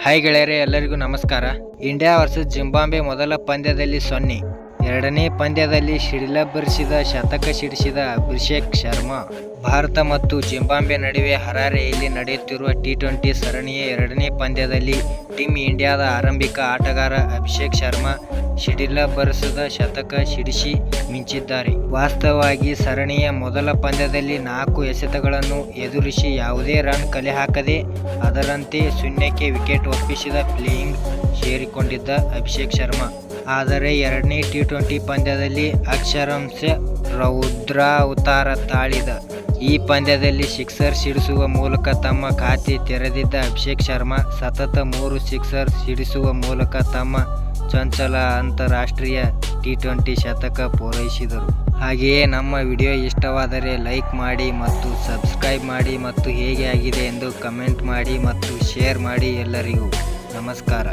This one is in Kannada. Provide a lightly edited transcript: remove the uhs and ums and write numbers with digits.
ಹಾಯ್ ಗೆಳೆಯರೇ, ಎಲ್ಲರಿಗೂ ನಮಸ್ಕಾರ. ಇಂಡಿಯಾ ವರ್ಸಸ್ ಜಿಂಬಾಬ್ವೆ ಮೊದಲ ಪಂದ್ಯದಲ್ಲಿ 0, ಎರಡನೇ ಪಂದ್ಯದಲ್ಲಿ ಸಿಡಿಲಬ್ಬರಿಸಿದ ಶತಕ ಸಿಡಿಸಿದ ಅಭಿಷೇಕ್ ಶರ್ಮಾ. ಭಾರತ ಮತ್ತು ಜಿಂಬಾಬ್ವೆ ನಡುವೆ ಹರಾರೆಯಲ್ಲಿ ನಡೆಯುತ್ತಿರುವ ಟಿ20 ಸರಣಿಯ ಎರಡನೇ ಪಂದ್ಯದಲ್ಲಿ ಟೀಮ್ ಇಂಡಿಯಾದ ಆರಂಭಿಕ ಆಟಗಾರ ಅಭಿಷೇಕ್ ಶರ್ಮಾ ಸಿಡಿಲಬ್ಬರಿಸಿದ ಶತಕ ಸಿಡಿಸಿ ಮಿಂಚಿದ್ದಾರೆ. ವಾಸ್ತವವಾಗಿ ಸರಣಿಯ ಮೊದಲ ಪಂದ್ಯದಲ್ಲಿ 4 ಎಸೆತಗಳನ್ನು ಎದುರಿಸಿ ಯಾವುದೇ ರನ್ ಕಲೆ ಹಾಕದೆ ಅದರಂತೆ ಶೂನ್ಯಕ್ಕೆ ವಿಕೆಟ್ ಒಪ್ಪಿಸಿದ ಪ್ಲೇಯಿಂಗ್ ಸೇರಿಕೊಂಡಿದ್ದ ಅಭಿಷೇಕ್ ಶರ್ಮಾ. ಆದರೆ ಎರಡನೇ ಟಿ20 ಪಂದ್ಯದಲ್ಲಿ ಅಕ್ಷರಶಃ ರೌದ್ರಾವತಾರ ತಾಳಿದ. ಈ ಪಂದ್ಯದಲ್ಲಿ ಸಿಕ್ಸರ್ ಸಿಡಿಸುವ ಮೂಲಕ ತಮ್ಮ ಖಾತೆ ತೆರೆದಿದ್ದ ಅಭಿಷೇಕ್ ಶರ್ಮಾ ಸತತ 3 ಸಿಕ್ಸರ್ ಸಿಡಿಸುವ ಮೂಲಕ ತಮ್ಮ ಚಂಚಲ ಅಂತಾರಾಷ್ಟ್ರೀಯ ಟಿ20 ಶತಕ ಪೂರೈಸಿದರು. ಹಾಗೆಯೇ ನಮ್ಮ ವಿಡಿಯೋ ಇಷ್ಟವಾದರೆ ಲೈಕ್ ಮಾಡಿ ಮತ್ತು ಸಬ್ಸ್ಕ್ರೈಬ್ ಮಾಡಿ ಮತ್ತು ಹೇಗೆ ಆಗಿದೆ ಎಂದು ಕಮೆಂಟ್ ಮಾಡಿ ಮತ್ತು ಶೇರ್ ಮಾಡಿ. ಎಲ್ಲರಿಗೂ ನಮಸ್ಕಾರ.